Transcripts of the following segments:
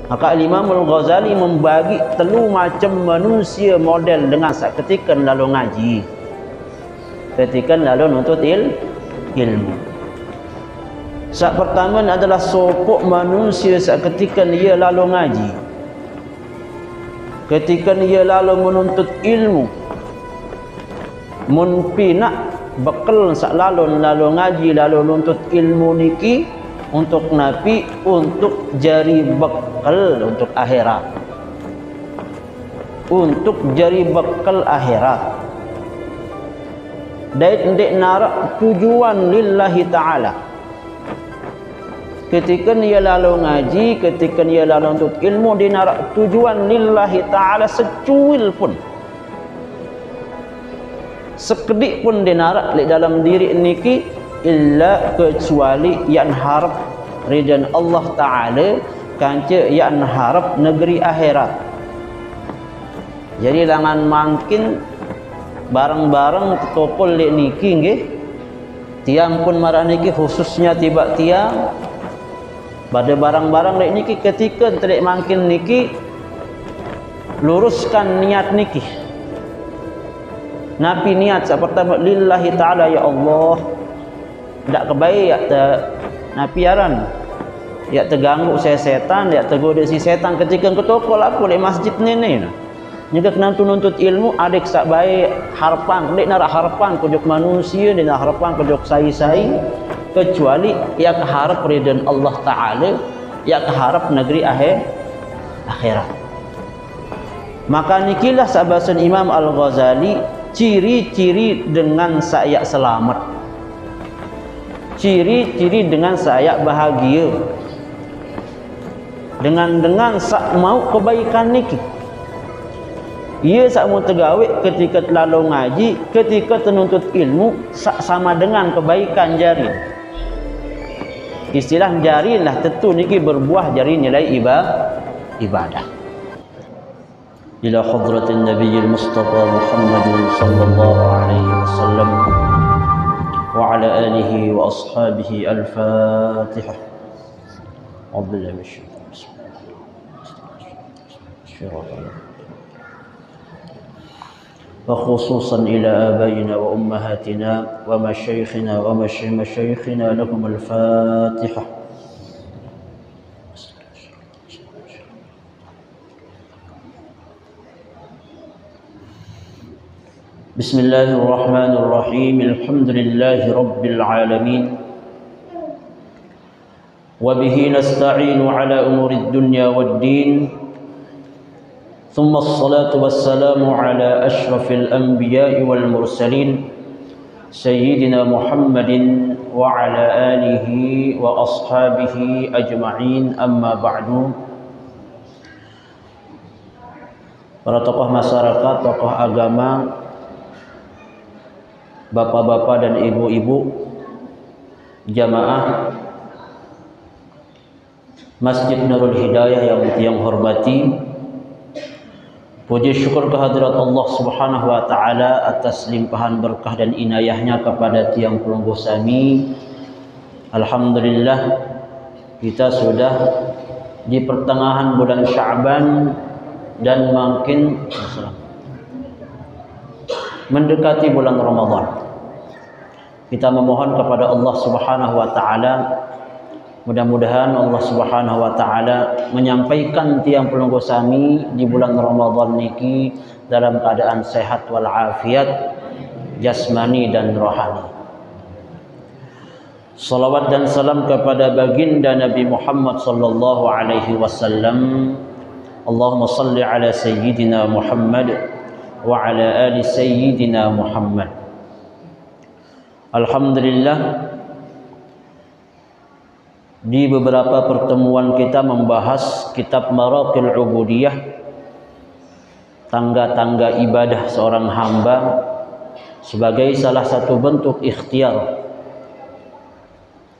Maka Imam Al-Ghazali membagi telu macam manusia model dengan ketika lalu ngaji, ketika lalu nuntut ilmu. Sak pertama adalah sopok manusia ketika dia lalu ngaji, ketika dia lalu menuntut ilmu, mun pinak bekal sak lalu ngaji lalu nuntut ilmu niki untuk nabi, untuk jari bekal untuk akhirat, untuk jari bekal akhirat. Dan dek narak tujuan lillahi ta'ala. Ketika dia lalu ngaji, ketika dia lalu untuk ilmu, dia narak tujuan lillahi ta'ala secuil pun, sekedik pun dia narak di dalam diri niki, illa kecuali yang harap ridhan Allah Ta'ala, kanca yang harap negeri akhirat. Jadi jangan makin barang-barang tertopol di niki nggih, tiang pun marah niki, khususnya tiba tiang pada barang-barang di niki, ketika telik makin niki luruskan niat niki. Nabi niat pertama lillahi ta'ala, ya Allah, tak kebaik ya napi aran, ya terganggu saya setan, ya tergoda si setan ketika ketokol aku di masjid ni. Jika kena nuntut ilmu adik sak baik harapan, dek nak harapan kujok manusia, dek nak harapan kujok sai-sai, kecuali ya keharap ridhan Allah Ta'ala, ya keharap negeri akhirat. Maka nikilah sahabasan Imam Al-Ghazali ciri-ciri dengan saya selamat, ciri-ciri dengan saya bahagia, dengan sak mau kebaikan niki. Ia sak mau tegawe ketika terlalu ngaji, ketika menuntut ilmu, sak sama dengan kebaikan jari. Istilah jari lah tentu niki berbuah jari nilai ibadah. Ila hadratin Nabiyil Mustafa Muhammadin sallallahu alaihi wasallam وعلى آله وأصحابه الفاتحة. أعوذ بالله من الشيطان وخصوصا إلى آبائنا وأمهاتنا ومشايخنا ومشايخنا لهم الفاتحة. بسم الله الرحمن الرحيم. الحمد لله رب العالمين، وبه نستعين على أمور الدنيا والدين، ثم الصلاة والسلام على أشرف الأنبياء والمرسلين سيدنا محمد وعلى آله وأصحابه أجمعين. أما بعد. Para tokoh masyarakat, tokoh agama, bapak-bapak dan ibu-ibu, jamaah Masjid Nurul Hidayah yang hormati, puji syukur kehadirat Allah Subhanahu wa taala atas limpahan berkah dan inayahnya kepada tiang pelungguh sami. Alhamdulillah, kita sudah di pertengahan bulan Sya'ban dan makin mendekati bulan Ramadan. Kita memohon kepada Allah Subhanahu wa taala, mudah-mudahan Allah Subhanahu wa taala menyampaikan tiang pelungguh sami di bulan Ramadan niki dalam keadaan sehat wal afiat jasmani dan rohani. Salawat dan salam kepada baginda Nabi Muhammad sallallahu alaihi wasallam. Allahumma salli ala sayyidina Muhammad wa ala ali sayyidina Muhammad. Alhamdulillah, di beberapa pertemuan kita membahas kitab Maraqil Ubudiyah, tangga-tangga ibadah seorang hamba, sebagai salah satu bentuk ikhtiar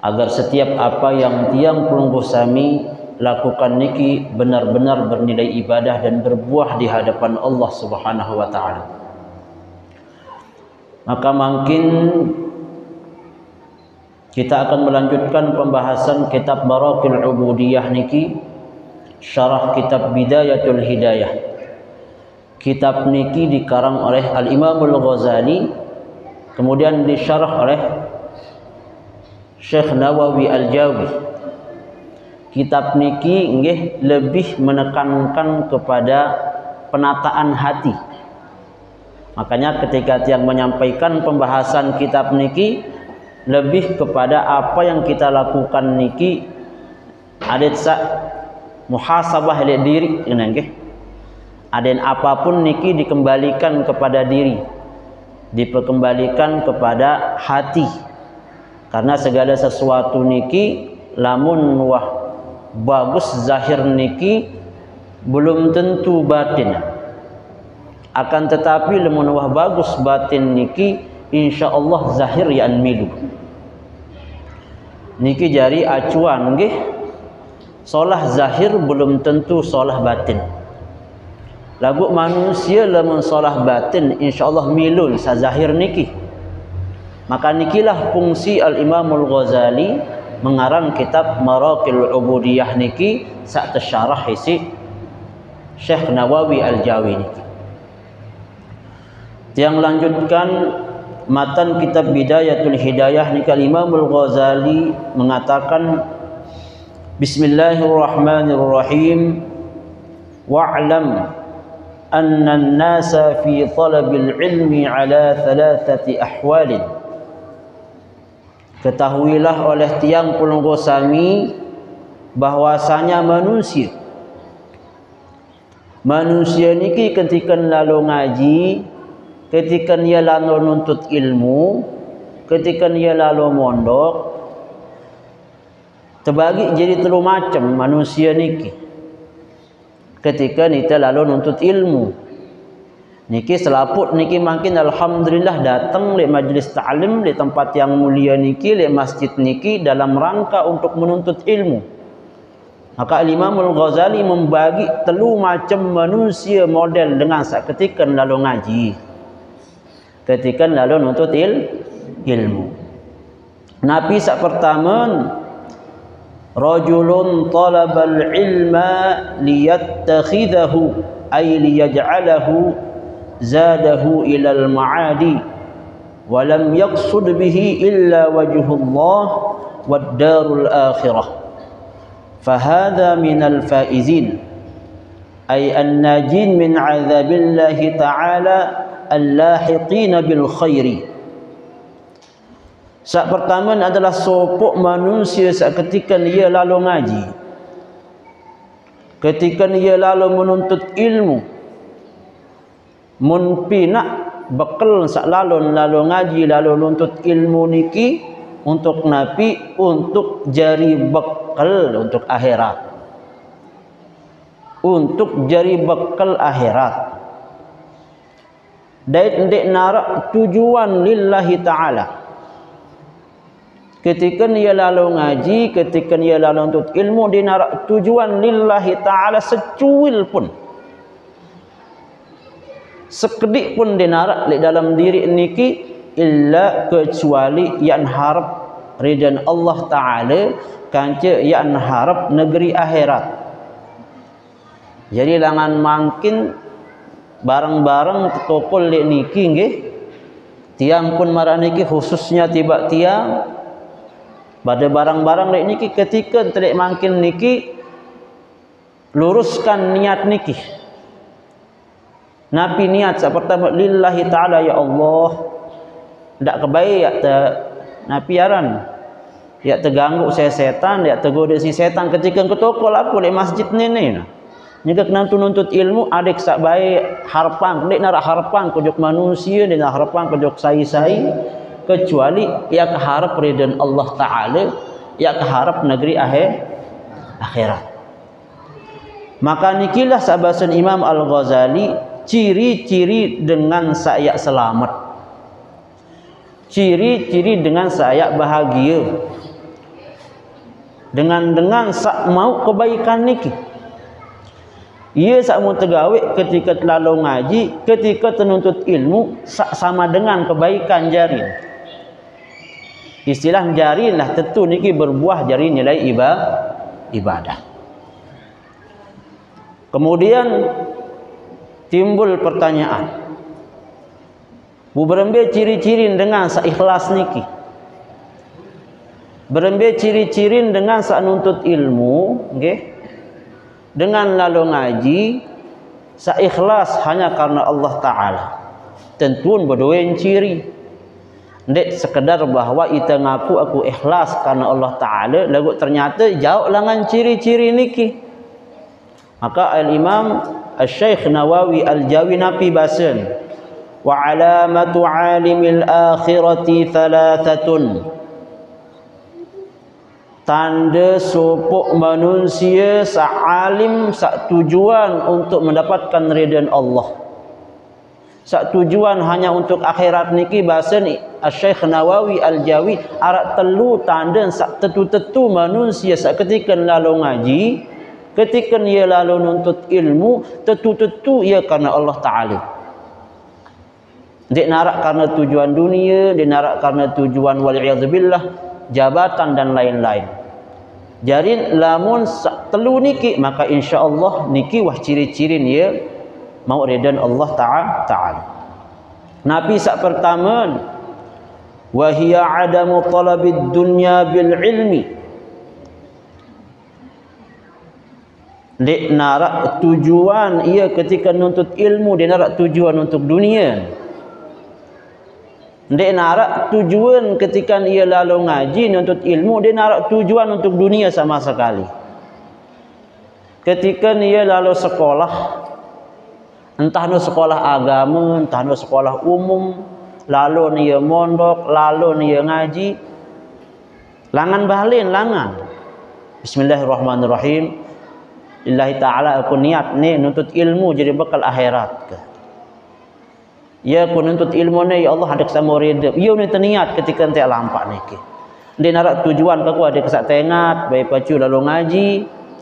agar setiap apa yang tiang pelungguh sami lakukan niki benar-benar bernilai ibadah dan berbuah di hadapan Allah Subhanahu wa taala. Maka makin kita akan melanjutkan pembahasan kitab Maraqil Ubudiyah niki syarah kitab Bidayatul Hidayah. Kitab niki dikarang oleh Al-Imam Al-Ghazali, kemudian disyarah oleh Syekh Nawawi Al-Jawi. Kitab niki nggih lebih menekankan kepada penataan hati. Makanya ketika tiang menyampaikan pembahasan kitab niki lebih kepada apa yang kita lakukan niki ada muhasabah li diri nggih. Ada apapun niki dikembalikan kepada diri, diperkembalikan kepada hati. Karena segala sesuatu niki lamun wah bagus zahir niki belum tentu batin. Akan tetapi lamun wah bagus batin niki insyaallah zahir yan milu. Niki jari acuan nggih. Solah zahir belum tentu solah batin. Lagu manusia lamun solah batin insyaallah milul sa zahir niki. Maka nikilah fungsi Al-Imam Al-Ghazali mengarang kitab Maraqil Ubudiyah niki sak tersyarah isi Syekh Nawawi Al-Jawi niki. Yang lanjutkan matan kitab Bidayatul Hidayah niki Al-Imam Al-Ghazali mengatakan Bismillahirrahmanirrahim wa'lam أن الناس في طلب العلم على ثلاثة أحوال. Ketahuilah oleh tiang Pulunggo Sami bahwasanya manusia niki ketika lalu ngaji, ketika dia lalu nuntut ilmu, ketika dia lalu mondok, terbagi jadi telu macam manusia niki. Ketika nita lalu nuntut ilmu niki selaput niki makin alhamdulillah datang di majlis ta'lim di tempat yang mulia niki di masjid niki dalam rangka untuk menuntut ilmu. Maka Imam Al-Ghazali membagi telu macam manusia model dengan ketika lalu ngaji, ketika lalu nuntut ilmu. Nabi sak pertama rajulun talabal ilma liyattakhidahu ay liyaj'alahu zadahu ilal ma'adi wa lam yaqsud bihi illa wajhullah wad darul akhirah fahadha minal faizin ay an-najin min 'adzabillahi ta'ala al-lahiqin bil khairi. Sak pertama adalah sopok manusia saat ketika dia lalu ngaji, ketika dia lalu menuntut ilmu, mun pinak bekal sak lalu ngaji lalu nuntut ilmu niki untuk nabi untuk jari bekal untuk akhirat, untuk jari bekal akhirat. Dan ndek narak tujuan lillahi ta'ala. Ketika dia lalu ngaji, ketika dia lalu untuk ilmu, dia nak tujuan lillahi ta'ala secuil pun, sekedik pun dia nak di dalam diri niki illa kecuali yang harap ridhan Allah ta'ala, kanca yang harap negeri akhirat. Jadi langan makin barang-barang tokol di niki nggih tiang pun marah niki khususnya tiba tiang pada barang-barang lek niki ketika telik makin niki luruskan niat niki. Nabi niat pertama lillahi ta'ala ya Allah. Ndak kebaik ya te napi aran. Ya terganggu saya setan, ya tergoda si setan ketika ketokol aku lek masjid ni. Jika nuntut ilmu adik sak baik harapan, dek nak harapan kejok manusia, dek nak harapan kejok sai-sai kecuali ia keharap ridhan Allah Ta'ala, ia keharap negeri akhirat. Maka nikilah sahabasan Imam Al-Ghazali ciri-ciri dengan saya selamat, ciri-ciri dengan saya bahagia, dengan sak mau kebaikan niki. Ia sak mau tegawe ketika terlalu ngaji, ketika menuntut ilmu sama dengan kebaikan jari. Istilah jari lah tentu niki berbuah jari nilai ibadah. Kemudian timbul pertanyaan, berembe ciri-ciri dengan saikhlas niki, berembe ciri-ciri dengan sanuntut ilmu, okay? Dengan lalu ngaji saikhlas hanya karena Allah Ta'ala. Tentuan berdoain ciri. Ndek sekedar bahawa ita ngaku aku ikhlas karena Allah Ta'ala, lagu ternyata jauh langan ciri-ciri niki. Maka Al-Imam Al-Syeikh Nawawi Al-Jawi napi basen, wa alamatu alimil akhirati thalathatun, tanda sopok manusia sa'alim, sak tujuan untuk mendapatkan ridha Allah, sak tujuan hanya untuk akhirat niki. Bahasa ni Syekh Nawawi Al-Jawi arak telu tanda sak tetu-tetu manusia sak ketika lalu ngaji, ketika ia lalu nuntut ilmu, tetu-tetu ia karena Allah Ta'ala. Dia narak karena tujuan dunia, dia narak karena tujuan wal'iyadzubillah, jabatan dan lain-lain. Jadi lamun telu niki, maka insya-Allah niki wah ciri-ciri dia mau ridha Allah Ta'ala. Nabi sak pertama, wa hiya adamu talabid dunya bil ilmi. Dek narak tujuan ia ketika nuntut ilmu, dia narak tujuan untuk dunia. Dia narak tujuan ketika ia lalu ngaji nuntut ilmu, dia narak tujuan untuk dunia sama sekali. Ketika ia lalu sekolah, entah nu sekolah agama, entah nu sekolah umum, lalu ia mondok, lalu ia ngaji, langan bahalin langan. Bismillahirrahmanirrahim. Lillahi ta'ala aku niat ni nuntut ilmu jadi bekal akhirat ke. Ya aku nuntut ilmu ni ya Allah ada sama ridha. Ya ni terniat ketika ente lampak ni ke. Dia narak tujuan aku ada kesak tengat, baik pacu lalu ngaji.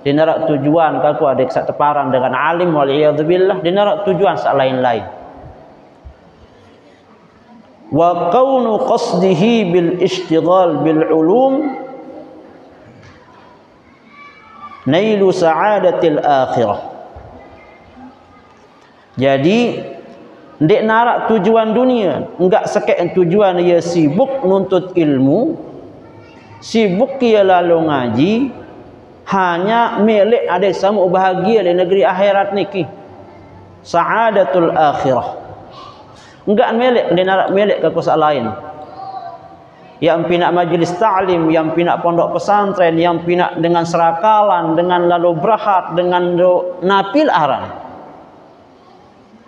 Dia narak tujuan aku ada kesak teparan dengan alim wal'iyadzubillah. Dia narak tujuan sak lain-lain. Wa kaunu qasdihi bil ishtighal bil ulum nailu sa'adatil akhirah. Jadi ndek narak tujuan dunia, enggak sekek tujuan ia sibuk nuntut ilmu, sibuk ia lalu ngaji, hanya milik ada sama bahagia di negeri akhirat niki, sa'adatul akhirah. Enggak milik, dia narak milik ke kuasa lain. Yang pinak majlis ta'lim, yang pinak pondok pesantren, yang pinak dengan serakalan, dengan lalu berahat, dengan napil aran.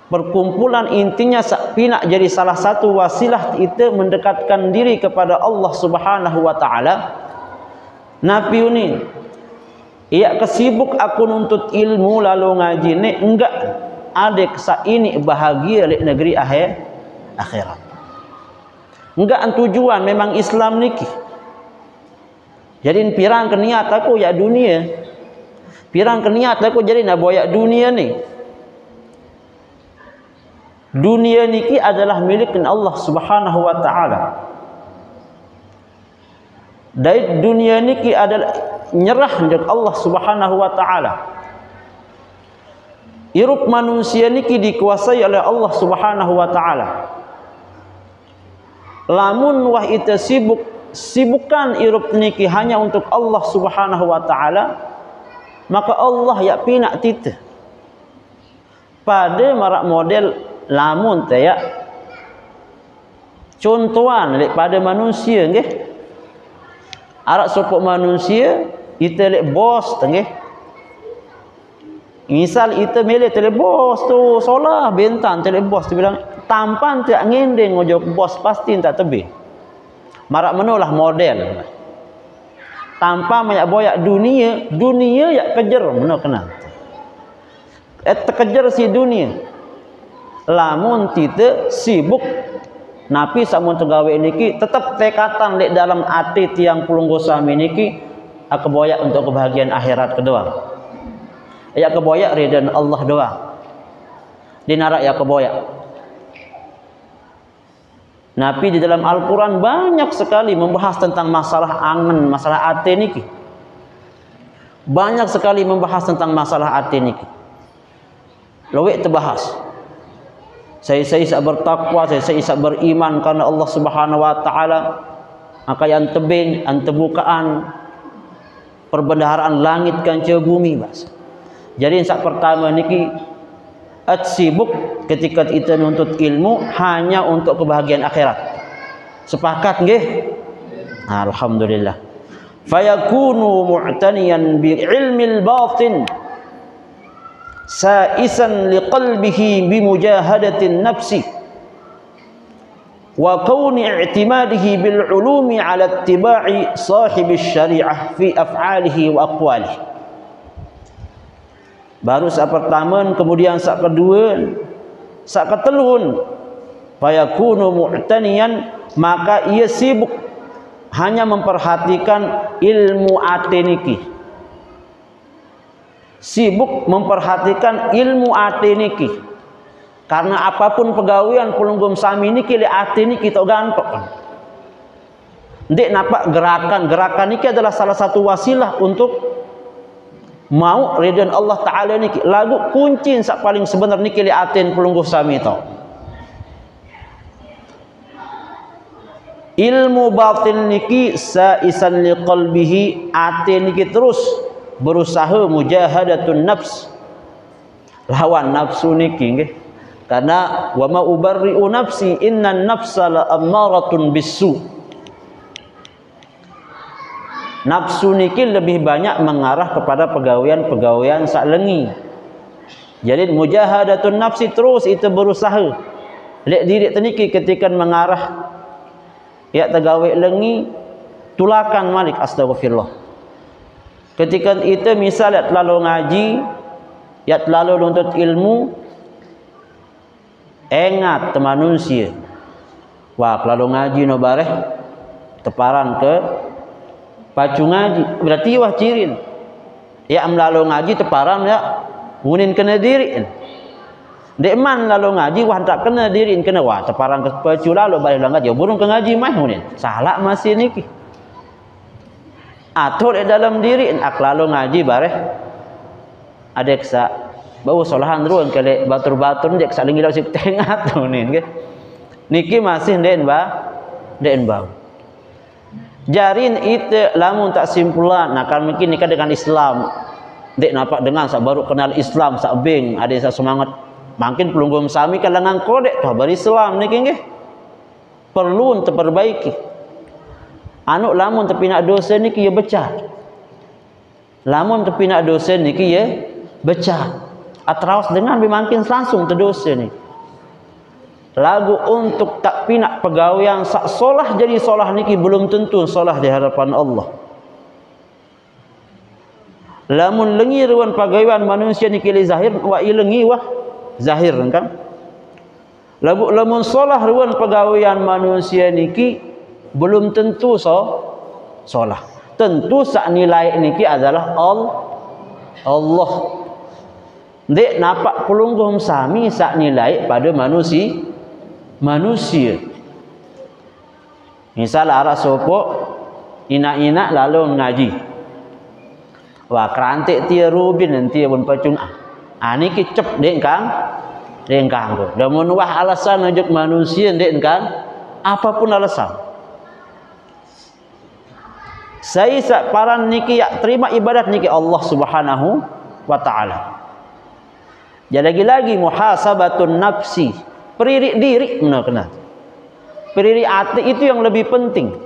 Perkumpulan intinya pinak jadi salah satu wasilah itu mendekatkan diri kepada Allah Subhanahu wa Ta'ala. Nabi ini ia kesibuk aku nuntut ilmu lalu ngaji ni, enggak ada kesa ini bahagia di negeri akhirat. Enggak tujuan memang Islam niki. Jadi pirang keniat aku ya dunia. Pirang keniat aku jadi nak boyak dunia ni. Dunia niki adalah milik Allah Subhanahu wa Ta'ala. Dan dunia niki adalah nyerah untuk Allah Subhanahu wa Ta'ala. Hirup manusia niki dikuasai oleh Allah Subhanahu wa Ta'ala. Lamun wah ita sibukan hirup niki hanya untuk Allah Subhanahu wa Ta'ala, maka Allah ya pinak tita. Pada marak model lamun ya contohan pada manusia nggih. Arak sopok manusia ita lek bos nggih. Misal ita milih tele bos tu solah bentan tele bos tu bilang tampan tak ngendeng ngojok bos pasti tak tebih. Marak menolah model. Tanpa banyak boyak dunia ya kejar meno kenal. Terkejar si dunia. Lamun kita sibuk napi samun tegawe niki tetap tekatan lek dalam hati tiang pulunggosa niki aku boyak untuk kebahagiaan akhirat kedua. Ya keboyak ridha Allah doang. Dinarak ya keboyak. Nabi di dalam Al-Quran banyak sekali membahas tentang masalah angen, masalah hati niki. Banyak sekali membahas tentang masalah hati niki. lawek terbahas. Saya sak bertakwa, saya sak beriman karena Allah Subhanahu wa taala. Maka yang tebing, yang terbukaan perbendaharaan langit kancah bumi bas. Jadi sak pertama niki sibuk ketika kita menuntut ilmu hanya untuk kebahagiaan akhirat. Sepakat nggih? Alhamdulillah. Fayakunu mu'taniyan bi ilmil batin sa'isan liqalbihi bimujahadatin nafsi wa kauni i'timadihi bil ulumi ala ittiba'i sahibi syariah fi af'alihi wa aqwalihi. Baru sak pertama, kemudian sak kedua, sak ketelun. Fayakunu mu'taniyan, maka ia sibuk hanya memperhatikan ilmu ate niki. Sibuk memperhatikan ilmu ate niki. Karena apapun pegawaian pelunggum sami niki le ate niki tok gantok. Ndek nampak gerakan niki adalah salah satu wasilah untuk mau ridwan Allah taala niki. Lagu kunci sak paling sebenar niki le aten pelungguh sami tok. Ilmu batin niki sa'isan liqalbihi, ate niki terus berusaha mujahadatun nafs, lawan nafsu niki nggih. Karena wa ma ubarri'u nafsi innan nafsa la ammaratun bisu. Nafsu niki lebih banyak mengarah kepada pegawaian-pegawaian sak lengi. Jadi mujahadatun nafsi terus itu berusaha. Lek diri teniki ketika mengarah ya tegawai lengi tulakan malik astagfirullah. Ketika itu misalnya terlalu ngaji, ya terlalu nuntut ilmu, ingat manusia. Wah, terlalu ngaji no bareh teparan ke pacu ngaji. Berarti wah cirin. Ya melalui ngaji teparan ya ngunin kena diri. Dek man lalu ngaji wah tak kena diri kena wah teparan ke pacu lalu balik ngaji burung ke ngaji mah ngunin. Salah masih niki. Atur di dalam diri ak lalu ngaji bareh ada kesa bau solahan ruang kali batur-batur dek saling gila sik tengah tuh nih niki masih den bau jarin itu lamun tak simpulan nah kan mungkin nikah dengan Islam dek nampak dengan sak baru kenal Islam sak bing ada sak semangat makin pelunggum sami kalangan kodek tuh bari Islam niki nggih perlu untuk perbaiki. Anu lamun tapi nak dosa niki ya becah. Lamun tapi nak dosa niki ya becah. Atraus dengan bemakin langsung terdosa ni. Lagu untuk tak pinak pegawaian sak solah jadi solah niki belum tentu solah di hadapan Allah. Lamun lengi ruan pegawaian manusia niki li zahir wa ilengi wah zahir kan. Lamun solah ruan pegawaian manusia niki belum tentu solah. Tentu sak nilai niki adalah Allah. Dek nampak pelunggum sami sak nilai pada manusia. Misal arah sopok inak-inak lalu ngaji. Wah kerantik tia rubin nanti pun pacung. Niki cep dek kang. Damun wah alasan ajak manusia dek kang. Apapun alasan. Saya sak paran niki ya terima ibadat niki Allah Subhanahu wa taala. Jadi lagi muhasabatun nafsi, peririk diri kena. Peririk hati itu yang lebih penting.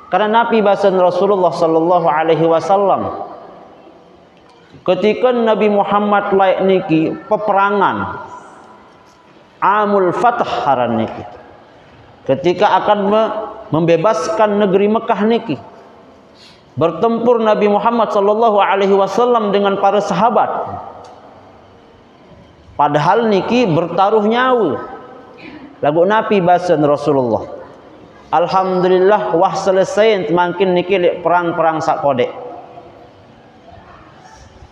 Karena Nabi bahasan Rasulullah sallallahu alaihi wasallam ketika Nabi Muhammad layak niki peperangan Amul Fath haran niki. Ketika akan membebaskan negeri Mekah niki. Bertempur Nabi Muhammad sallallahu alaihi wasallam dengan para sahabat. Padahal niki bertaruh nyawa. Lagu Nabi bahasan Rasulullah. Alhamdulillah wah selesai makin niki lek perang-perang sak kodek.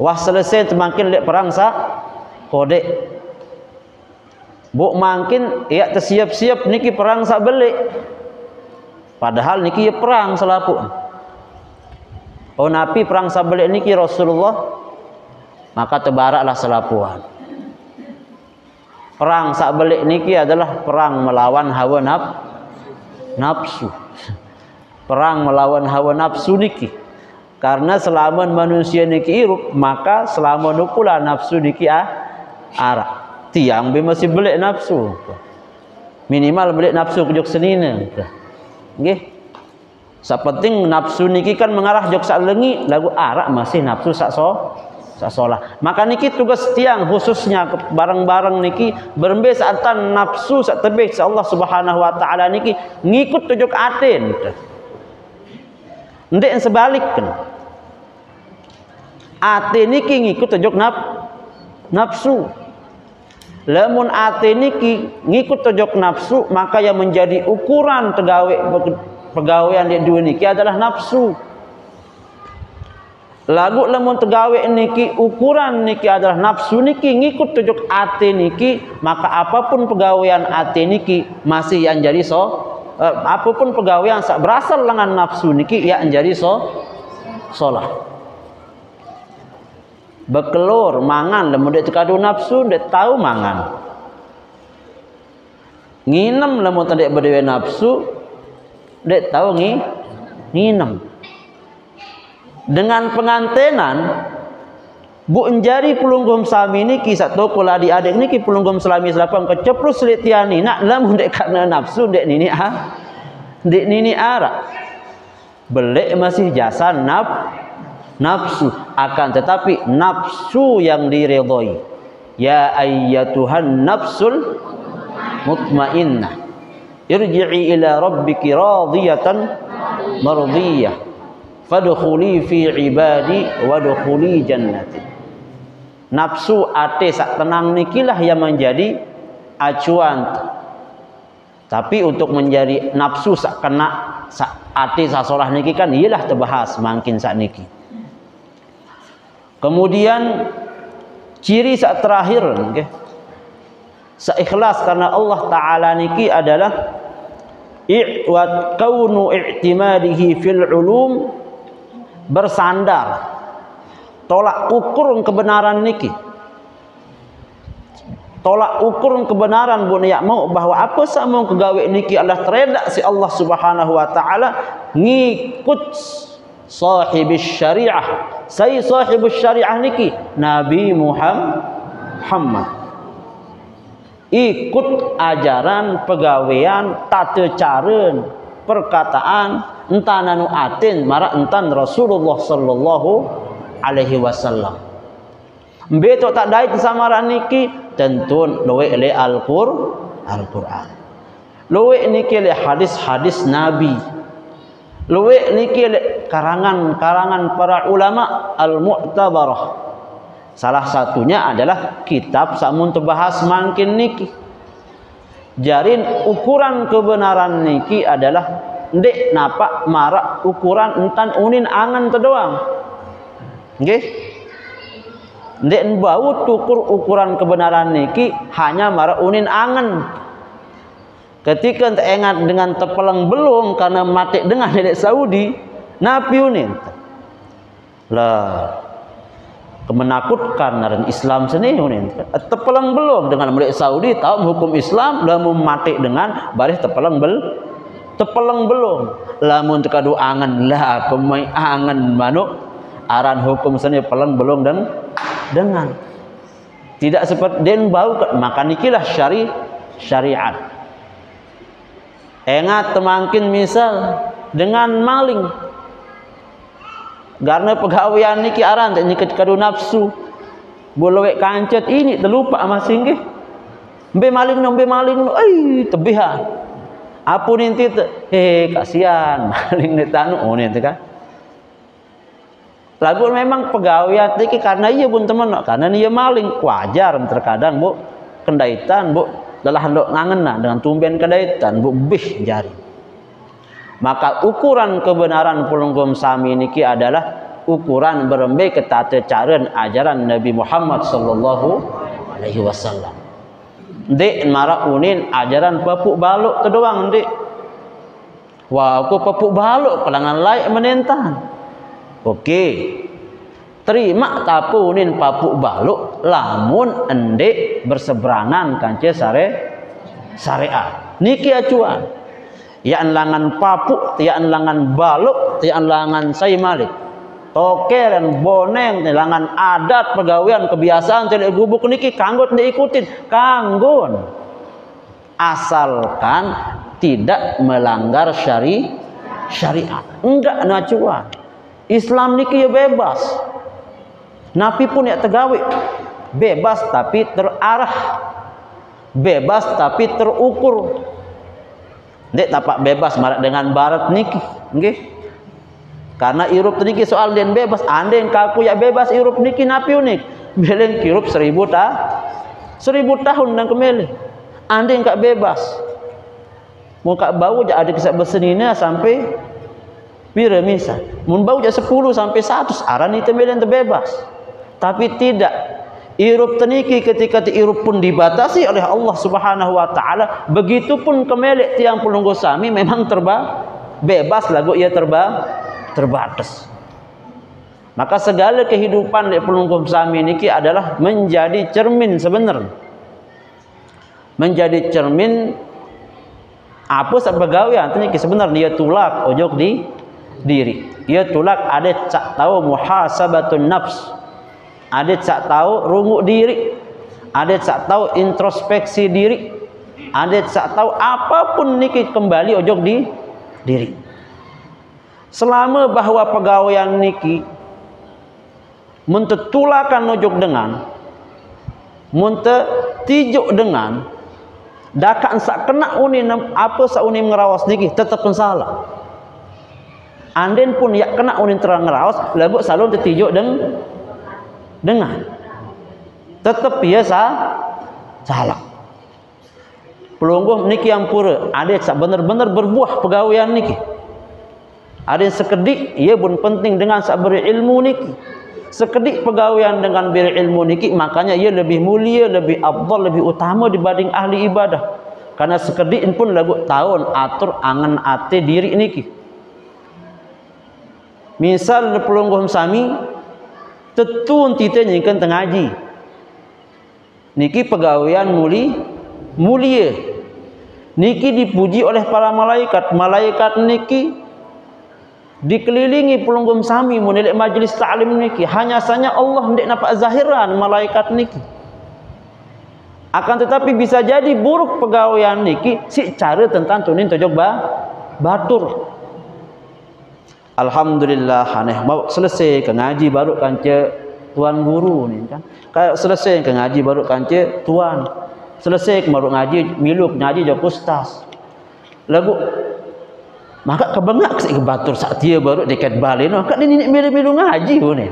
Wah selesai makin lek perang sak kodek. Buk makin ya tersiap-siap niki perang sak belik. Padahal niki ya perang selapuk. Oh Nabi perang sak belik niki Rasulullah maka tebaraklah selapuan. Perang sak belik niki adalah perang melawan hawa nafsu. Perang melawan hawa nafsu niki. Karena selama manusia niki irup, maka selama nu pula nafsu niki arak. Tiang be masih belik nafsu. Minimal belik nafsu kejok senina. Nggih. Sapenting nafsu niki kan mengarah jok sak lengi, lagu arak masih nafsu sak solah. Maka niki tugas tiang khususnya barang-barang niki berembe saatan nafsu sak tebih sa Allah Subhanahu wa taala niki ngikut tujuk atin. Ndek sebalikkan. Ate niki ngikut tujuk nafsu. Lamun ate niki ngikut tujuk nafsu, maka yang menjadi ukuran pegawaian di dunia niki adalah nafsu. Lagu lamun tegawe niki ukuran niki adalah nafsu niki ngikut tujuk ate niki, maka apapun pegawaian ate niki masih yang jadi apapun pegawaian sak berasal dengan nafsu niki ya menjadi solah. Bekelur mangan lamun dek tekadu nafsu dek tahu mangan. Nginem lamun tadi berdewe nafsu dek tahu nginem. Dengan pengantenan bu enjari pelunggum sami niki satu kula adik-adik niki pelunggum selami selapang keceplus selitiani nak lamun dek karena nafsu dek nini arak belik masih jasa nafsu, akan tetapi nafsu yang diridhoi. Ya ayyatuhan nafsul mutmainnah irji'i ila rabbiki radiyatan mardiyah fadkhuli fi ibadi wadkhuli jannati. Nafsu ate sak tenang nikilah yang menjadi acuan. Tapi untuk menjadi nafsu sak kena sak ate sak solah niki kan iyalah terbahas makin sak niki. Kemudian ciri sak terakhir okay, seikhlas karena Allah Ta'ala niki adalah i'wat kaunu i'timadihi fil ulum, bersandar tolak ukur kebenaran niki, tolak ukur kebenaran bu niat mau bahwa apa sama kegawe niki adalah teredak si Allah Subhanahu wa taala ngikut sahibis syariah. Saya sahibus syariah niki Nabi Muhammad. Ikut ajaran pegawaian tata cara perkataan entan anu atin mara entan Rasulullah sallallahu alaihi wasallam. Beto tak dait samaran niki tentu loe le Al-Qur'an. Loe niki le hadis-hadis Nabi. Loe niki le karangan-karangan para ulama al-mu'tabarah. Salah satunya adalah kitab samun tebahas mangkin niki. Jarin ukuran kebenaran niki adalah ndek napa marak ukuran entan unin angan terdoang. Nggih. Ndek bau tukur ukuran kebenaran niki hanya marak unin angan. Ketika ente ingat dengan tepelang belum karena mati dengan dedek Saudi, napi unin. Lah kemenakutkan naran Islam seni unin. Tepelang belum dengan dedek Saudi tahu hukum Islam, lamun mati dengan baris tepelang belum. Lamun tekadu angan lah pemai angan manuk aran hukum seni pelang belum dan dengan tidak seperti den bau maka nikilah syariat. Ingat temangkin misal dengan maling. Karena pegawaian niki aran tak nyikat kadu nafsu. Boleh kancet ini terlupa masih nggih. Mbe maling tebihan. Apa ninti kasihan maling netanu ninti kan. Lagu memang pegawaian niki karena iya pun teman karena dia maling wajar terkadang bu kendaitan bu dalah handok ngangena dengan tumben kedaitan bu bih jari. Maka ukuran kebenaran pelunggum sami niki adalah ukuran berembe ketata cara ajaran Nabi Muhammad sallallahu alaihi wasallam. Dek mara unin ajaran papuk baluk tu doang dek. Wah aku papuk baluk pelangan laik menentang. Okey. terima tapunin papuk baluk lamun endek berseberangan kance syariat niki acuan ya langan papuk ya langan baluk ya langan sai malik tokeran boneng langan adat pegawaian kebiasaan telek gubuk niki kanggo diikutin kanggon asalkan tidak melanggar syariat enggak nacuan Islam niki ya bebas napi pun ya tegawe bebas tapi terarah bebas tapi terukur dek tapak bebas marak dengan barat niki nggih karena irup niki soal den bebas andeng kaku ya bebas irup niki napi unik beleng kirup 1000 tahun nang kemele andeng kak bebas mau kak bau ja ada kisah besenina sampai pira misal mun bau ja 10 sampai 100 aran itu melen terbebas tapi tidak irup teniki ketika irup pun dibatasi oleh Allah Subhanahu wa taala begitupun kemelek tiang pelunggu sami memang bebas lagu ia terbatas maka segala kehidupan di pelunggu sami niki adalah menjadi cermin sebenarnya menjadi cermin apa sebagawian niki sebenarnya dia tulak ojok di diri ia tulak ada cak tahu muhasabatun nafs ada cak tahu runguk diri ada cak tahu introspeksi diri ada cak tahu apapun niki kembali ojok di diri selama bahwa pegawaian niki mentetulakan ojok dengan tijuk dengan dakan sak kena unin apa sak unin ngerawas niki tetap salah anden pun ya kena unin terang ngerawas lagu salon tertijuk dengan tetap biasa salah pelungguh niki yang pura ada sak benar-benar berbuah pegawaian niki ada yang sekedik ia pun penting dengan sak berilmu niki sekedik pegawaian dengan berilmu niki makanya ia lebih mulia lebih afdal lebih utama dibanding ahli ibadah karena sekedik pun lagu tahun atur angan ate diri niki misal pelungguh sami tetun tita nyingkan tengaji niki pegawaian mulia niki dipuji oleh para malaikat niki dikelilingi pelunggum sami menilai majlis ta'lim niki hanya saja Allah hendak nampak zahiran malaikat niki akan tetapi bisa jadi buruk pegawaian niki si cara tentang tunin tojok batur alhamdulillah aneh mau selesai ke ngaji baru kance tuan guru ni kan kayak selesai ke ngaji baru kance tuan selesai baru ngaji miluk ngaji jauh ustaz lagu maka kebengak si batur saat dia baru dekat balik no kak ini milu ngaji ni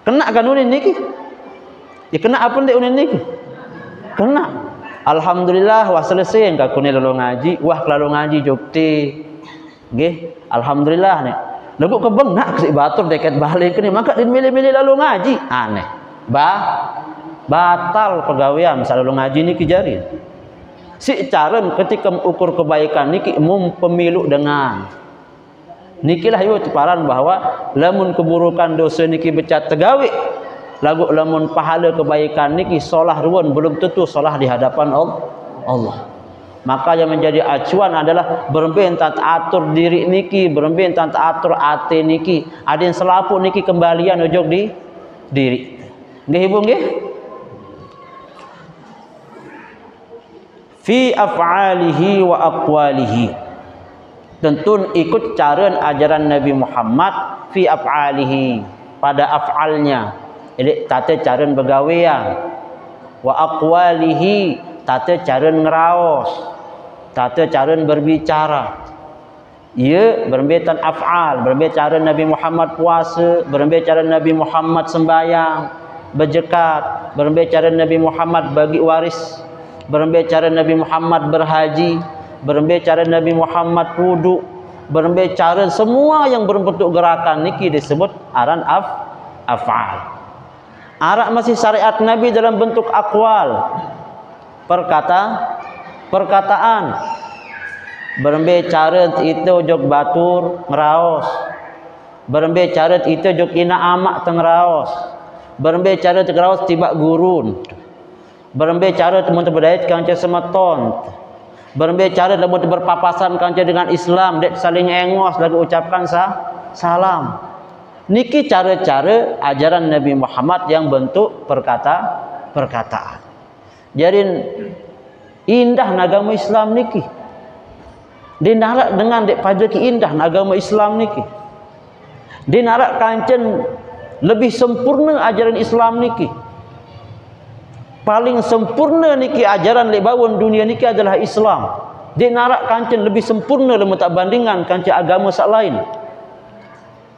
kena kan unin niki ya kena apa ndek unin niki kena alhamdulillah wah selesai engkau kuni lalu ngaji wah lalu ngaji jokti nggih alhamdulillah nih lagu kebengak si batur dekat balik ni maka din milih-milih lalu ngaji aneh batal pegawaian misal lalu ngaji niki jari si cara ketika mengukur kebaikan niki pemilu dengan nikilah yo paran bahwa lamun keburukan dosa niki becat tegawi lagu lamun pahala kebaikan niki solah ruan belum tentu solah di hadapan Allah maka yang menjadi acuan adalah berbentan atur diri niki berbentan atur ate niki ada yang selapu niki kembalian ojok di diri nggih ibu nggih fi af'alihi wa aqwalihi tentu ikut cara ajaran Nabi Muhammad fi af'alihi pada af'alnya jadi tata cara begawean wa aqwalihi tata cara ngeraos tata cara berbicara ia berbetan af'al berbicara Nabi Muhammad puasa berbicara Nabi Muhammad sembahyang berzakat berbicara Nabi Muhammad bagi waris berbicara Nabi Muhammad berhaji berbicara Nabi Muhammad wudu berbicara semua yang berbentuk gerakan niki disebut aran af'al arak masih syariat Nabi dalam bentuk aqwal perkataan berbicara itu jog batur ngeraos Berembe cara itu jok ina amak tengraos. Berembe cara tengraos tibak gurun. Berembe cara temun berdait kanca semeton. Berembe cara temun berpapasan kanca dengan Islam, dek saling engos lagu ucapkan salam. Niki cara-cara ajaran Nabi Muhammad yang bentuk perkataan. Jadi indah agama Islam niki. Dinarak dengan dek pada ki indah agama Islam niki. Dinarak kancen lebih sempurna ajaran Islam niki. Paling sempurna niki ajaran lek bawon dunia niki adalah Islam. Dinarak kancen lebih sempurna lemu tak bandingan kancen agama sak lain.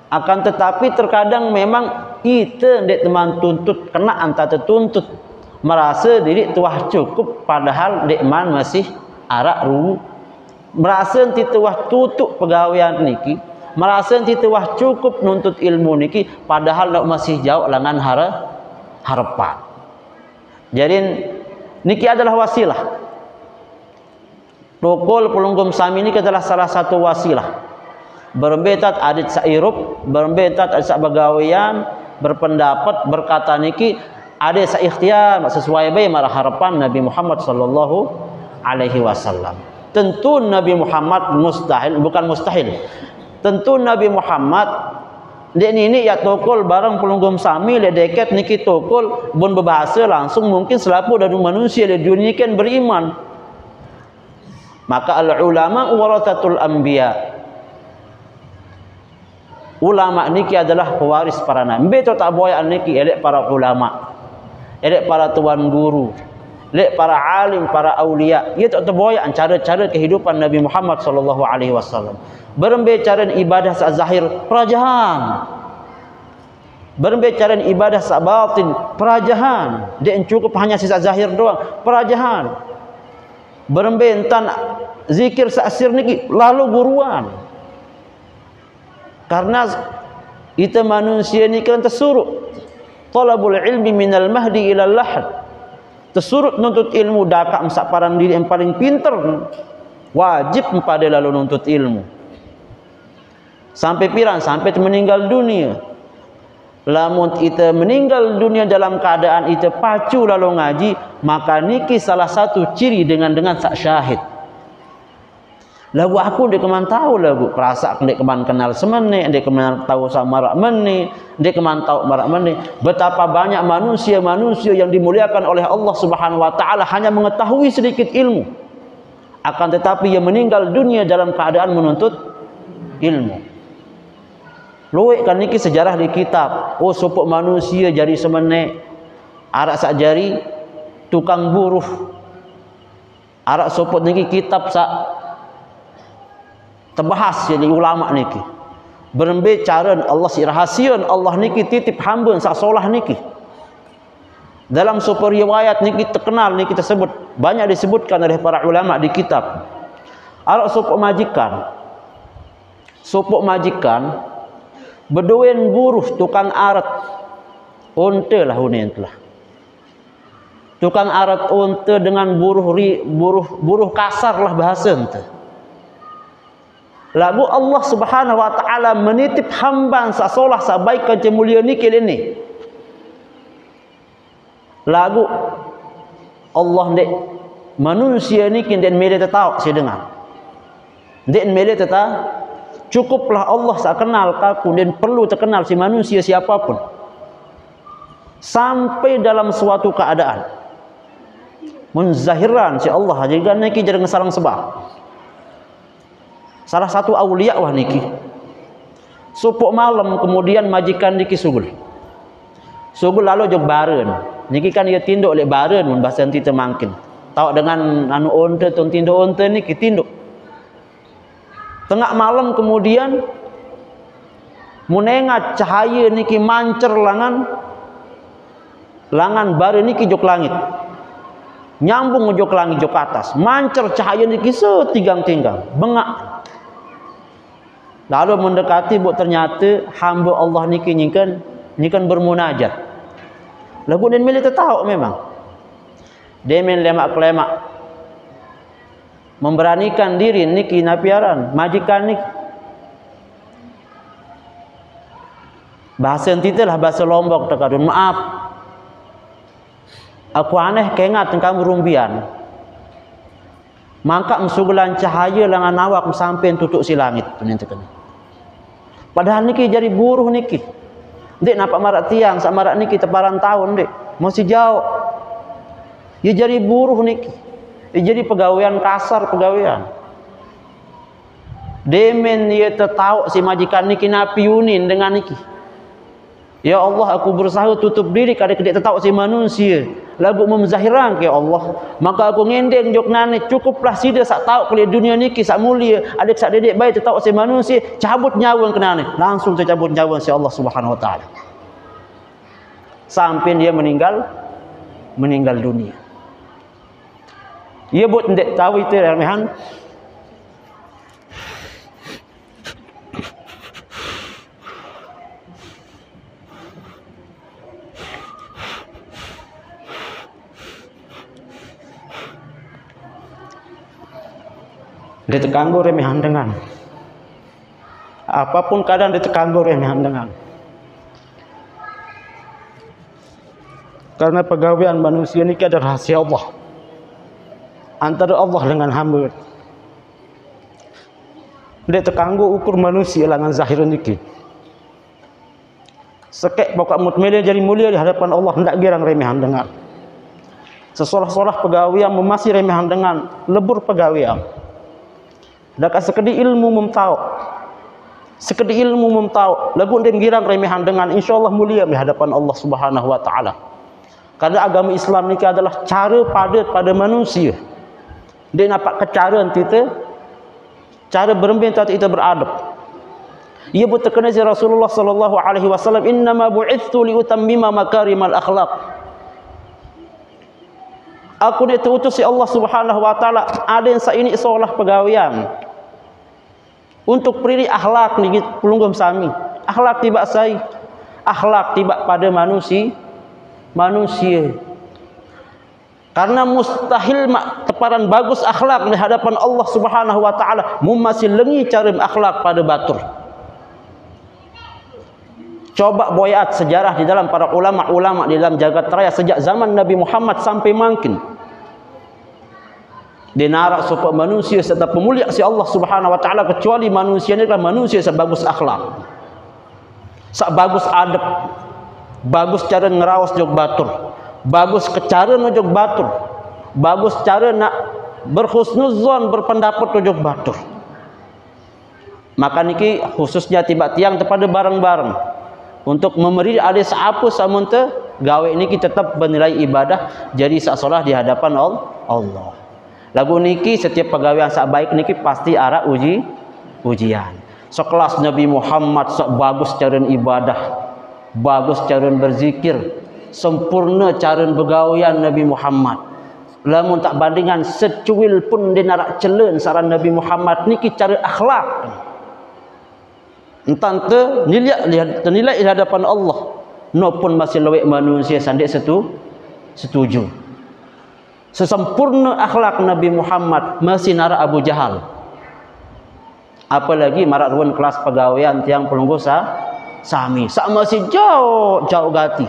Akan tetapi terkadang memang kita dek teman tuntut kena antara tertuntut merasa diri tuah cukup padahal dek man masih arak ru merasa nanti tuah tutup pegawaian niki, merasa nanti tuah cukup nuntut ilmu niki padahal nak masih jauh langan harapan. Jadi niki adalah wasilah. Tokol pelunggum sami niki adalah salah satu wasilah. Berbetat adik sairup, berbetat adik sak bagawian, berpendapat berkata niki adik sak ikhtiar sesuai bae marah harapan Nabi Muhammad sallallahu alaihi wasallam. Tentu Nabi Muhammad bukan mustahil. Tentu Nabi Muhammad dek ini ya tokol barang pelunggum sami le deket niki tokol bun berbahasa langsung mungkin selapu dari manusia di dunia kan beriman. Maka al ulama warathatul anbiya. Ulama niki adalah pewaris para nabi. Betul tak boyan niki elek para ulama, elek para tuan guru, elek para alim, para aulia. Ia tak terboyan cara-cara kehidupan Nabi Muhammad sallallahu alaihi wasallam. Berbicara ibadah sak zahir perajahan, berbicara ibadah sak batin perajahan. Dia cukup hanya sisa zahir doang perajahan. Berbentan zikir sak sir niki lalu guruan. Karena kita manusia ni kan tersurut talabul ilmi minal mahdi ilal lahad, tersurut nuntut ilmu dakak sak paran diri yang paling pinter wajib pada lalu nuntut ilmu sampai pirang sampai meninggal dunia. Lamun kita meninggal dunia dalam keadaan itu pacu lalu ngaji, maka niki salah satu ciri dengan sak syahid. Lagu aku dia keman tahu lagu perasa dia keman kenal semene, dia keman tahu sama marak meni, dia keman tahu marak meni. Betapa banyak manusia yang dimuliakan oleh Allah Subhanahu wa taala hanya mengetahui sedikit ilmu. Akan tetapi ia meninggal dunia dalam keadaan menuntut ilmu. Luwek kan niki sejarah di kitab. Oh supuk manusia jari semene, arak sak jari tukang buruh. Arak supuk niki kitab sak terbahas jadi ulama niki. Berembe cara Allah si rahasian Allah niki titip hamba sak solah niki. Dalam sumber riwayat niki terkenal niki tersebut banyak disebutkan oleh para ulama di kitab. Arak supuk majikan. Supuk majikan beduen buruh tukang arat unta lah hunin telah. Tukang arat unta dengan buruh kasar lah bahasa ente. Lagu Allah Subhanahu wa taala menitip hamba sasolah sabaik ke mulia niki ini. Lagu Allah dek manusia niki den mele tetau saya dengar. Den mele tetau cukuplah Allah sak kenal kaku dan perlu terkenal si manusia siapapun. Sampai dalam suatu keadaan menzahiran si Allah jika niki jarang salang sebab. Salah satu aulia wah niki. Supuk malam kemudian majikan niki sugul. Sugul lalu jog baren. Niki kan ia tinduk oleh baren mun bahasa enti temangkin. Tahu dengan anu onte ton tinduk onte niki tinduk. Tengah malam kemudian munengat cahaya niki mancer langan baren niki jog langit. Nyambung jog langit jog atas. Mancer cahaya niki setinggang-tinggang. Bengak. Lalu mendekati bu ternyata hamba Allah niki nyikan bermunajat. Lagu dan milik tahu memang. Dia lemak-lemak memberanikan diri niki napiaran majikan niki. Bahasa entitelah bahasa Lombok terkadun. Maaf, aku aneh kengat kamu rumbian. Mangka mensugulan cahaya langan awak sampai tutup si langit. Padahal niki jadi buruh niki. Dek nampak marak tiang sak marak niki teparan tahun dek. Masih jauh. Ya jadi buruh niki. Ya jadi pegawaian kasar pegawaian. Demen dia tertahu si majikan niki napi unin dengan niki. Ya Allah, aku berusaha tutup diri kadang dia tertahu si manusia. Lagu memzahirang ke Allah. Maka aku ngendeng jok nane cukuplah sida sak tahu ke dunia niki sak mulia. Adik sak dedek baik tertahu si manusia, cabut nyawa ke nane. Langsung tercabut nyawa si Allah Subhanahu wa taala. Sampai dia meninggal dunia. Ia buat ndek tahu itu remehan. Dia terganggu remehan dengan apapun keadaan, dia terganggu remehan dengan karena pegawaian manusia ini ada rahasia Allah antara Allah dengan hamba. Dia terganggu ukur manusia dengan zahir niki. Sekek pokok mutmele jadi mulia di hadapan Allah, hendak girang remehan dengan sesolah-solah pegawaian memasi remehan dengan lebur pegawaian. Dakat sekedi ilmu memtahu, lagu dan girang remehan dengan insyaallah mulia di hadapan Allah Subhanahu wa taala. Karena agama Islam ini adalah cara pada manusia. Dia nampak kecaraan kita, cara berembin kita beradab. Ia pun terkena si Rasulullah sallallahu alaihi wasallam, innama bu'itsu liutammima makarimal akhlaq. Aku ni diutus si Allah Subhanahu wa taala ada yang saini seolah pegawaian untuk peri akhlak ni pelunggum sami. Akhlak tiba sai, akhlak tiba pada manusia. Karena mustahil teparan bagus akhlak di hadapan Allah Subhanahu wa taala, masih lengi cara akhlak pada batur. Coba boyat sejarah di dalam para ulama-ulama di dalam jagat raya sejak zaman Nabi Muhammad sampai makin. Dinarak supaya manusia serta pemulia si Allah Subhanahu wa taala, kecuali manusia ini adalah manusia sebagus akhlak, sebagus adab, bagus cara ngerawas jog batur, bagus cara jog batur, bagus cara nak berhusnuzon berpendapat jog batur. Maka niki khususnya tiba tiang kepada barang-barang untuk memberi ada seapa samun te gawe niki tetap bernilai ibadah jadi sak solah di hadapan Allah. Lagu niki setiap pegawaian sak baik niki pasti arah ujian. Sekelas Nabi Muhammad sak bagus cara ibadah, bagus cara berzikir, sempurna cara bergawian Nabi Muhammad. Lamun tak bandingan secuil pun dinarak celen saran Nabi Muhammad niki cara akhlak. Entan ternilai di hadapan Allah. No pun masih lewek manusia sandik setuju. Sesempurna akhlak Nabi Muhammad masih nara Abu Jahal. Apalagi marak ruan kelas pegawaian tiang pelunggu sami. Sak masih jauh gati.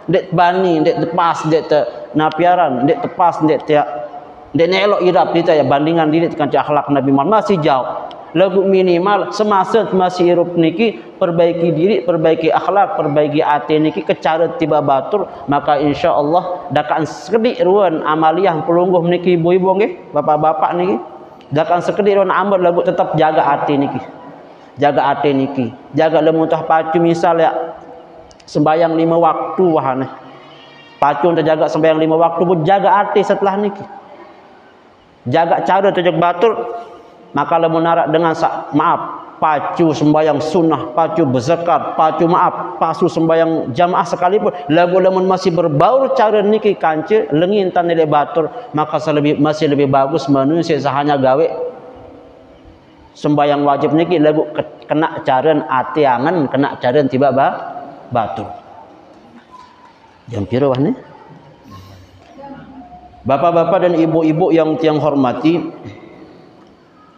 Dek bani, dek tepas, dek te napiaran, dek tepas, dek nelok irap kita ya bandingan diri dengan akhlak Nabi Muhammad masih jauh. Lagu minimal semasa masih hirup niki perbaiki diri, perbaiki akhlak, perbaiki hati niki kecara tiba batur, maka insya Allah dakan sekedik ruan amaliyah pelungguh niki ibu-ibu nggih, bapak-bapak niki dakan sekedik ruan amal lagu tetap jaga hati niki, jaga lemutah pacu misal ya sembayang 5 waktu wahane pacu terjaga sembayang 5 waktu pun jaga hati setelah niki, jaga cara terjag batur. Maka lamun narak dengan maaf pacu sembayang sunnah, pacu berzakat, pacu maaf pasu sembayang jamaah sekalipun lagu lamun masih berbaur cara niki kance lengin tan nilai batur, maka masih lebih bagus manusia sahanya gawe sembayang wajib niki lagu kena caran ati angan, kena caran tiba batur. Jam piro wah ni? Bapak-bapak dan ibu-ibu yang tiang hormati,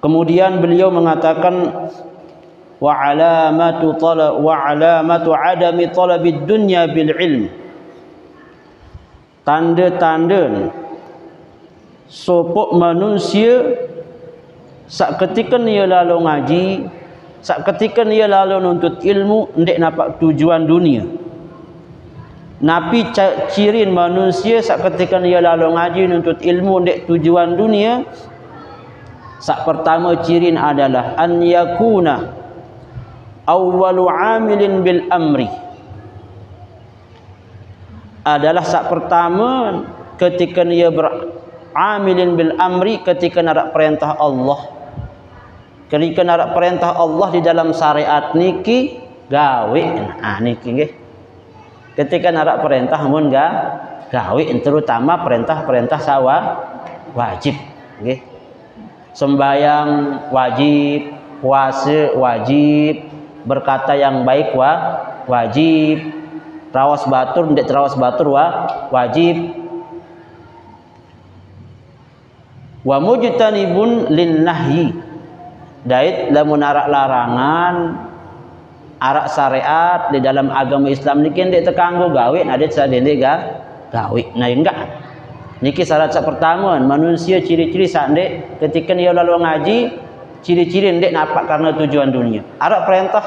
kemudian beliau mengatakan wa alamatu adami talabid dunya bil ilm. Tanda-tanda sopok manusia sak ketika dia lalu ngaji, sak ketika dia lalu nuntut ilmu, ndek nampak tujuan dunia. Nabi cirin manusia sak ketika dia lalu ngaji nuntut ilmu ndek tujuan dunia. Sak pertama cirin adalah an yakuna awwalu amilin bil amri. Adalah sak pertama ketika dia beramilin bil amri, ketika nak perintah Allah. Ketika nak perintah Allah di dalam syariat niki gawe. Nah niki nggih. Ketika nak perintah mun gawe, terutama perintah-perintah wajib nggih. Sembahyang wajib, puasa wajib, berkata yang baik wajib, rawas batur ndek rawas batur wajib. Wa mujtanibun lin nahyi. Dait lamun arak larangan, arak syariat di dalam agama Islam niki ndek tekanggo gawe, adet sadene gawe. Nah enggak. Niki syarat pertama manusia ciri-ciri sandek ketika dia lalu ngaji, ciri-ciri ndek napak karena tujuan dunia. Arak perintah,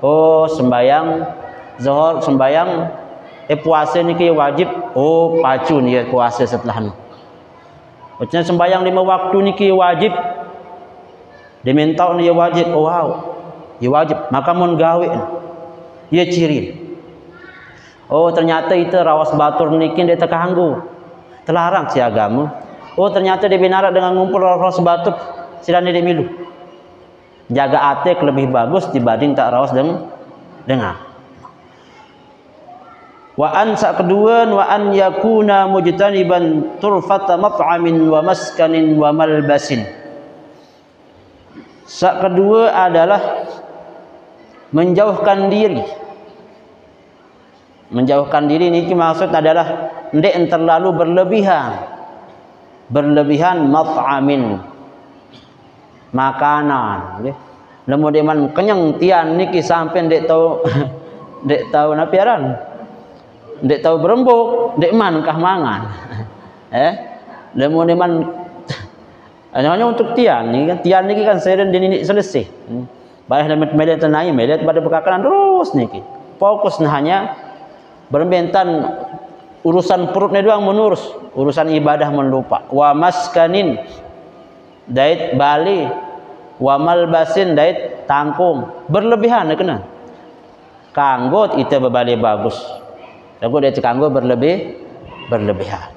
oh sembayang zuhur, sembayang puasa niki wajib, oh pacu nih puasa setelahnya. Macam sembayang 5 waktu niki wajib, diminta nih wajib, oh wow, ya wajib, maka mun gawe, ya ciri. Oh ternyata itu rawas batur niki dia terganggu, terlarang si agama. Oh ternyata dia binara dengan ngumpul rawas batur, silane dia milu. Jaga atek lebih bagus dibanding tak rawas dengar. Wa an sak kedua wa an yakuna mujtaniban turfata mat'amin wa maskanin wa malbasin. Sak kedua adalah menjauhkan diri. Menjauhkan diri niki maksud adalah ndek terlalu berlebihan. Berlebihan mat'amin, makanan nggih. Lemu deman kenyang tian niki sampai ndek tahu ndek tahu napiaran. Ndek tahu berembuk, ndek man kah mangan. Lemu deman hanya untuk tian niki kan seren dini selesai. Bayar dalam media tenai, media pada bekakanan terus niki. Fokus hanya berbentan urusan perutnya doang menurus, urusan ibadah melupa. Wa maskanin dait bali, wa malbasin dait tangkung, berlebihan kena. Kanggot itu berbalik bagus. Lagu dia kanggo berlebihan.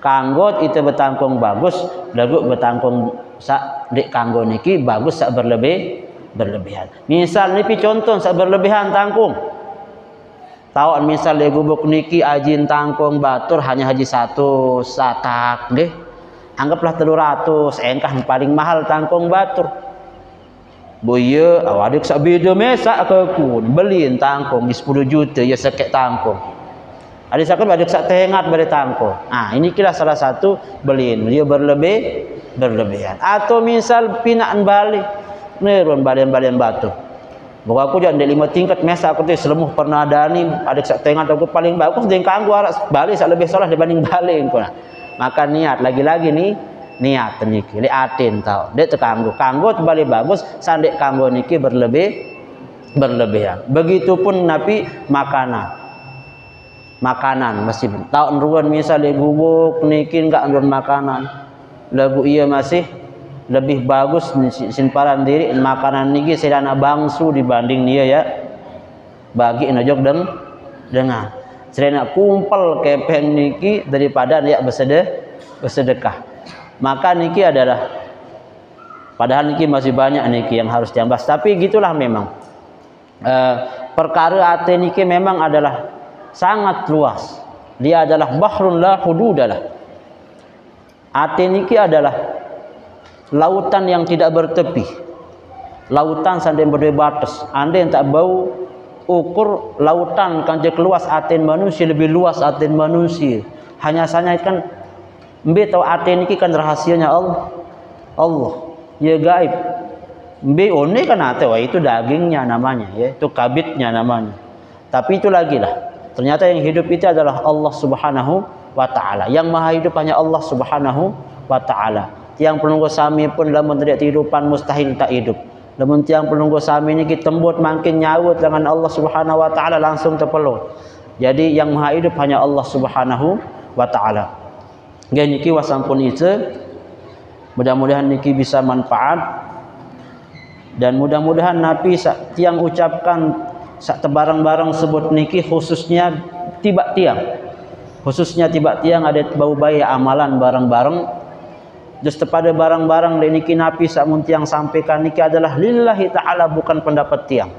Kanggot itu bertangkung bagus, lagu bertangkung sak dik kanggo niki bagus sak berlebihan. Misal niki contoh sak berlebihan tangkung. Tahu misal di gubuk niki ajin tangkung batur hanya haji 1 satak nggih. Anggaplah 300, engkah paling mahal tangkung batur. Boye awadik sak beda mesak ke kun beliin tangkung di 10 juta ya sekek tangkung. Ada sakit badik sak tengat beri tangkung. Ah ini kira salah satu beliin dia berlebihan. Atau misal pinaan balik nerun balian batu. Bahwa aku jangan 5 tingkat mesa aku tu selemuh pernah ada ni adik sak tengat aku paling bagus dengan kanggu arak balik sak lebih salah dibanding balik pun. Maka niat lagi-lagi nih niat niki li atin tau dek tekanggu kanggo balik bagus sandek kanggo niki berlebihan. Begitupun napi makanan masih tahun ruan misal di gubuk niki enggak ruan makanan lagu iya masih lebih bagus simparan diri makanan niki sedana bangsu dibanding dia ya bagi najok dengan sedana kumpul kepeng niki daripada dia bersedekah. Maka niki adalah padahal niki masih banyak niki yang harus diambas, tapi gitulah memang perkara ate niki memang adalah sangat luas. Dia adalah bahrun la hududalah. Ate niki adalah lautan yang tidak bertepi. Lautan sampai berdua batas. Anda yang tak bau ukur lautan kan je keluas aten manusia lebih luas aten manusia. Hanya saja kan mbe tahu aten niki kan rahasianya Allah. Ya gaib. Ini kan itu dagingnya namanya, ya, itu kabitnya namanya. Tapi itu lagi lah. Ternyata yang hidup itu adalah Allah Subhanahu wa Ta'ala. Yang maha hidup hanya Allah Subhanahu wa Ta'ala. Tiang penunggu sami pun lamun tidak kehidupan mustahil tak hidup. Lamun tiang penunggu sami ini kita tembut makin nyawut dengan Allah Subhanahu wa Ta'ala langsung terpeluk. Jadi yang maha hidup hanya Allah Subhanahu wa Ta'ala. Niki wasampun itu. Mudah-mudahan niki bisa manfaat. Dan mudah-mudahan Nabi tiang ucapkan sak tebarang-barang sebut niki khususnya tiba tiang. Khususnya tiba tiang ada bau bayi amalan bareng-bareng. Just pada barang-barang niki Nabi samun tiang sampaikan niki adalah lillahi ta'ala, bukan pendapat tiang.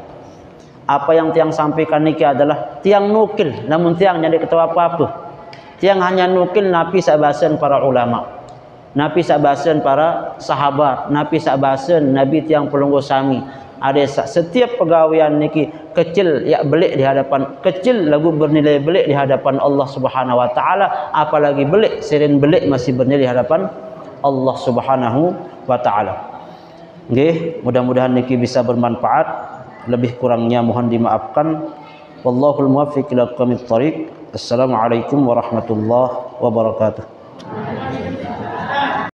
Apa yang tiang sampaikan niki adalah tiang nukil, namun tiang jadi ketawa apa-apa. Tiang hanya nukil Nabi sabasan para ulama. Nabi sabasan para sahabat, Nabi sabasan Nabi tiang pelunggu sami. Ada setiap pegawaian niki kecil ya belik di hadapan, kecil lagu bernilai belik di hadapan Allah Subhanahu wa Ta'ala, apalagi belik sering belik masih bernilai di hadapan Allah Subhanahu wa Ta'ala. Nggih, mudah-mudahan niki bisa bermanfaat. Lebih kurangnya mohon dimaafkan. Wallahul muwaffiq ila aqwamit thoriq. Assalamualaikum warahmatullahi wabarakatuh.